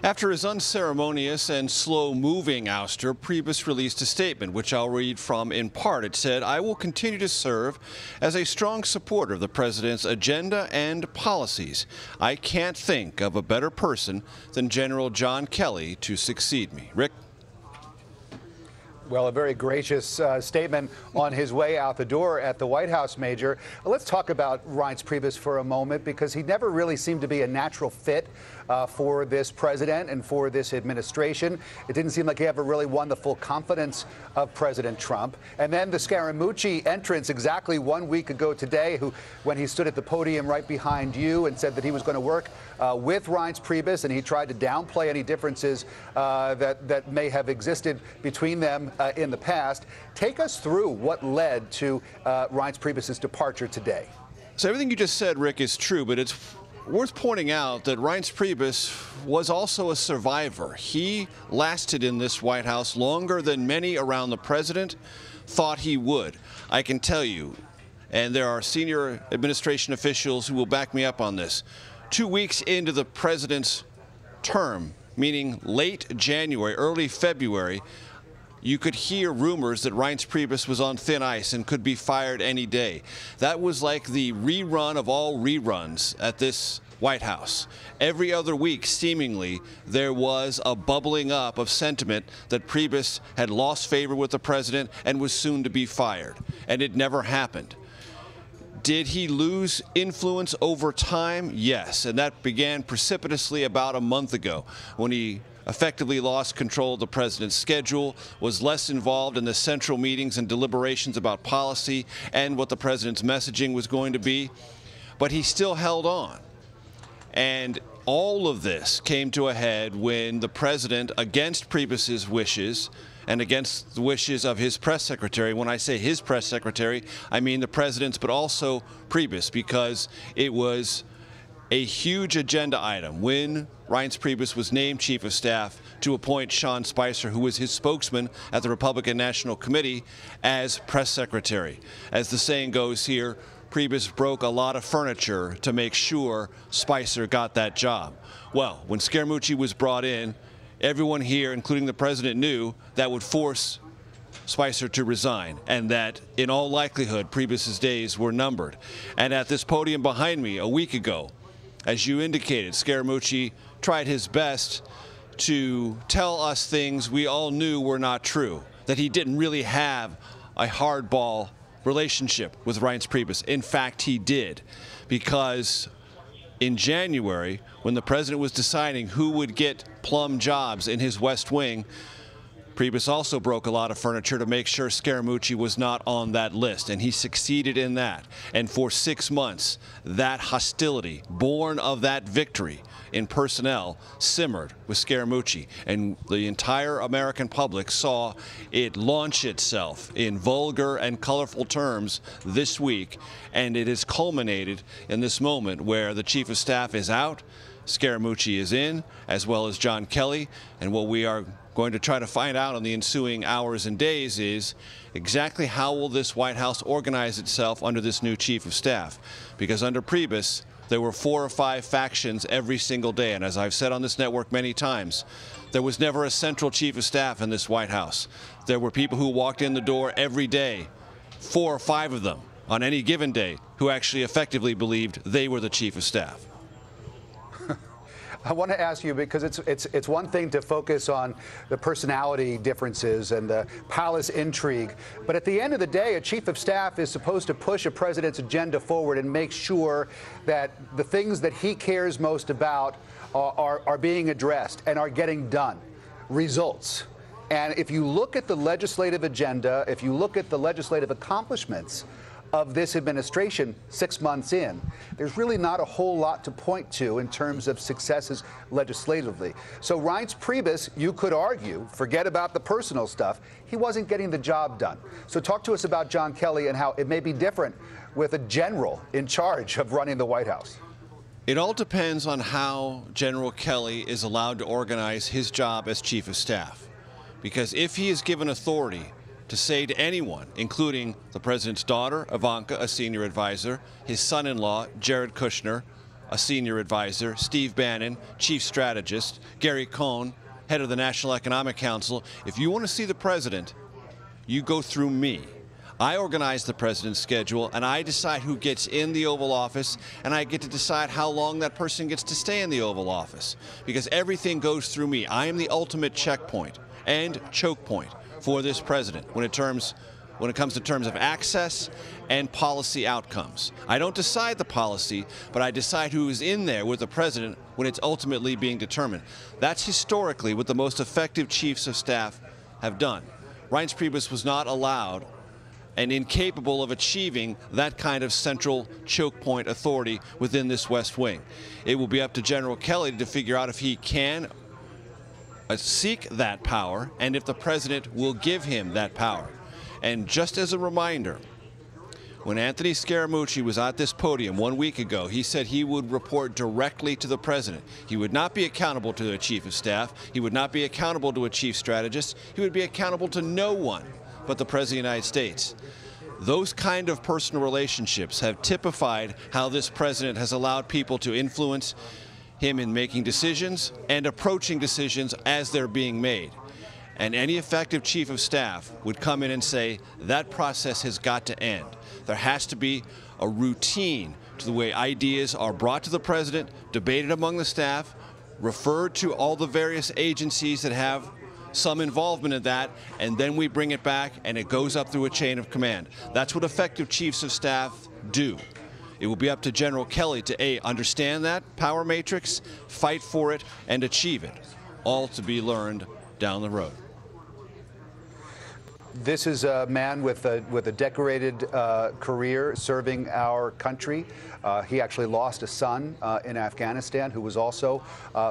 After his unceremonious and slow-moving ouster, Priebus released a statement, which I'll read from in part. It said, "I will continue to serve as a strong supporter of the president's agenda and policies. I can't think of a better person than General John Kelly to succeed me." Rick? Well, a very gracious statement on his way out the door at the White House, Major. Let's talk about Reince Priebus for a moment, because he never really seemed to be a natural fit for this president and for this administration. It didn't seem like he ever really won the full confidence of President Trump. And then the Scaramucci entrance exactly 1 week ago today, when he stood at the podium right behind you and said that he was going to work with Reince Priebus, and he tried to downplay any differences that may have existed between them in the past. Take us through what led to Reince Priebus's departure today. So everything you just said, Rick, is true, but it's worth pointing out that Reince Priebus was also a survivor. He lasted in this White House longer than many around the president thought he would. I can tell you, and there are senior administration officials who will back me up on this, 2 weeks into the president's term, meaning late January, early February, you could hear rumors that Reince Priebus was on thin ice and could be fired any day. That was like the rerun of all reruns at this White House. Every other week, seemingly, there was a bubbling up of sentiment that Priebus had lost favor with the president and was soon to be fired. And it never happened. Did he lose influence over time? Yes, and that began precipitously about a month ago when he effectively lost control of the president's schedule, was less involved in the central meetings and deliberations about policy and what the president's messaging was going to be. But he still held on. And all of this came to a head when the president, against Priebus's wishes and against the wishes of his press secretary — when I say his press secretary, I mean the president's, but also Priebus, because it was a huge agenda item when Reince Priebus was named chief of staff to appoint Sean Spicer, who was his spokesman at the Republican National Committee, as press secretary. As the saying goes here, Priebus broke a lot of furniture to make sure Spicer got that job. Well, when Scaramucci was brought in, everyone here, including the president, knew that would force Spicer to resign, and that in all likelihood Priebus's days were numbered. And at this podium behind me a week ago, as you indicated, Scaramucci tried his best to tell us things we all knew were not true, that he didn't really have a hardball relationship with Reince Priebus. In fact, he did, because in January, when the president was deciding who would get plum jobs in his West Wing, Priebus also broke a lot of furniture to make sure Scaramucci was not on that list, and he succeeded in that. And for 6 months, that hostility, born of that victory in personnel, simmered with Scaramucci, and the entire American public saw it launch itself in vulgar and colorful terms this week, and it has culminated in this moment where the chief of staff is out, Scaramucci is in, as well as John Kelly, and what we are going to try to find out in the ensuing hours and days is exactly how will this White House organize itself under this new chief of staff. Because under Priebus, there were 4 or 5 factions every single day, and as I've said on this network many times, there was never a central chief of staff in this White House. There were people who walked in the door every day, 4 or 5 of them on any given day, who actually effectively believed they were the chief of staff. I want to ask you, because it's one thing to focus on the personality differences and the palace intrigue, but at the end of the day, a chief of staff is supposed to push a president's agenda forward and make sure that the things that he cares most about are being addressed and are getting done. Results. And if you look at the legislative agenda, if you look at the legislative accomplishments of this administration 6 months in, there's really not a whole lot to point to in terms of successes legislatively. So Reince Priebus, you could argue, forget about the personal stuff, he wasn't getting the job done. So talk to us about John Kelly and how it may be different with a general in charge of running the White House. It all depends on how General Kelly is allowed to organize his job as chief of staff. Because if he is given authority to say to anyone, including the president's daughter, Ivanka, a senior advisor, his son-in-law, Jared Kushner, a senior advisor, Steve Bannon, chief strategist, Gary Cohn, head of the National Economic Council. If you want to see the president, you go through me. I organize the president's schedule, and I decide who gets in the Oval Office, and I get to decide how long that person gets to stay in the Oval Office, because everything goes through me. I am the ultimate checkpoint and choke point for this president when it comes to terms of access and policy outcomes. I don't decide the policy, but I decide who is in there with the president when it's ultimately being determined. That's historically what the most effective chiefs of staff have done. Reince Priebus was not allowed and incapable of achieving that kind of central choke point authority within this West Wing. It will be up to General Kelly to figure out if he can seek that power and if the president will give him that power. And just as a reminder, when Anthony Scaramucci was at this podium 1 week ago, he said he would report directly to the president. He would not be accountable to a chief of staff. He would not be accountable to a chief strategist. He would be accountable to no one but the President of the United States. Those kind of personal relationships have typified how this president has allowed people to influence him in making decisions and approaching decisions as they're being made. And any effective chief of staff would come in and say, that process has got to end. There has to be a routine to the way ideas are brought to the president, debated among the staff, referred to all the various agencies that have some involvement in that, and then we bring it back and it goes up through a chain of command. That's what effective chiefs of staff do. It will be up to General Kelly to A, understand that power matrix, fight for it, and achieve it, all to be learned down the road. This is a man with a decorated career serving our country. He actually lost a son in Afghanistan who was also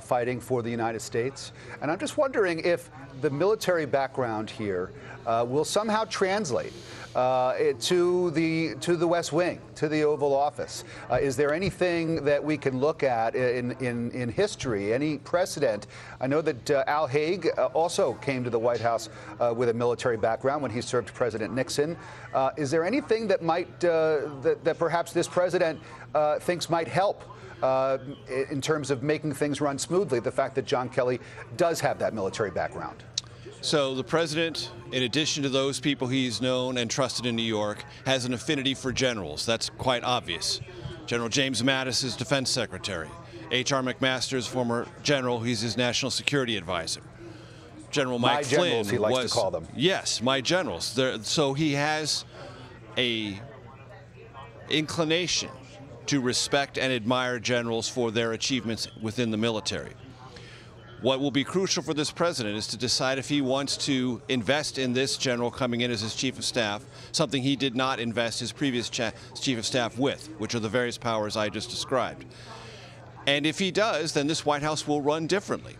fighting for the United States. And I'm just wondering if the military background here will somehow translate to the West Wing, to the Oval Office. Is there anything that we can look at in history, any precedent? I know that Al Haig also came to the White House with a military background when he served President Nixon. Is there anything that might that perhaps this president thinks might help in terms of making things run smoothly, the fact that John Kelly does have that military background? So the president, in addition to those people he's known and trusted in New York, has an affinity for generals. That's quite obvious. General James Mattis is defense secretary. H.R. McMaster is former general. He's his national security advisor. General Mike Flynn generals, he likes to call them. Yes, my generals. So he has a inclination to respect and admire generals for their achievements within the military. What will be crucial for this president is to decide if he wants to invest in this general coming in as his chief of staff, something he did not invest his previous chief of staff with, which are the various powers I just described. And if he does, then this White House will run differently.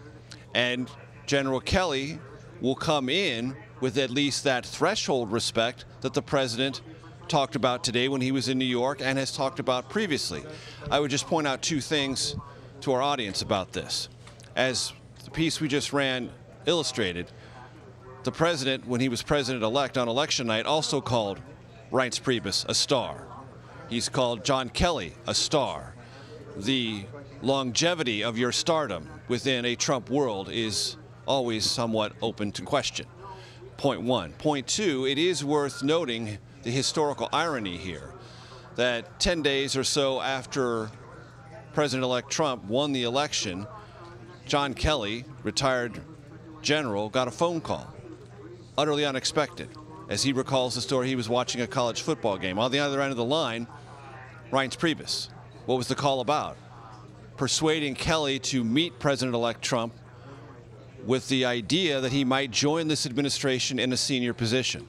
And General Kelly will come in with at least that threshold respect that the president talked about today when he was in New York and has talked about previously. I would just point out two things to our audience about this. As the piece we just ran illustrated, the president, when he was president-elect on election night, also called Reince Priebus a star. He's called John Kelly a star. The longevity of your stardom within a Trump world is always somewhat open to question. Point one. Point two, it is worth noting the historical irony here that 10 days or so after President-elect Trump won the election, John Kelly, retired general, got a phone call, utterly unexpected. As he recalls the story, he was watching a college football game. On the other end of the line, Reince Priebus. What was the call about? Persuading Kelly to meet President-elect Trump with the idea that he might join this administration in a senior position.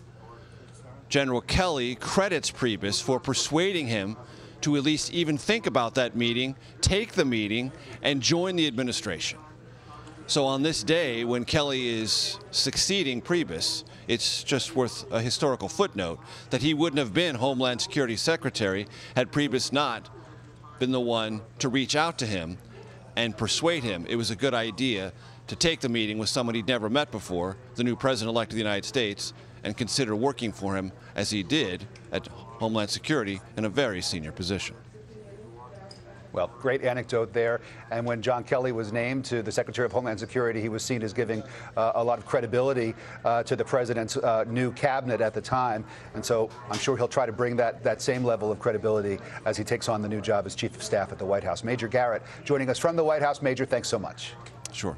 General Kelly credits Priebus for persuading him to at least even think about that meeting, take the meeting, and join the administration. So on this day, when Kelly is succeeding Priebus, it's just worth a historical footnote that he wouldn't have been Homeland Security Secretary had Priebus not been the one to reach out to him and persuade him it was a good idea to take the meeting with someone he'd never met before, the new president-elect of the United States, and consider working for him as he did at Homeland Security in a very senior position. Well, great anecdote there. And when John Kelly was named to the Secretary of Homeland Security, he was seen as giving a lot of credibility to the president's new cabinet at the time. And so I'm sure he'll try to bring that same level of credibility as he takes on the new job as Chief of Staff at the White House. Major Garrett joining us from the White House. Major, thanks so much. Sure.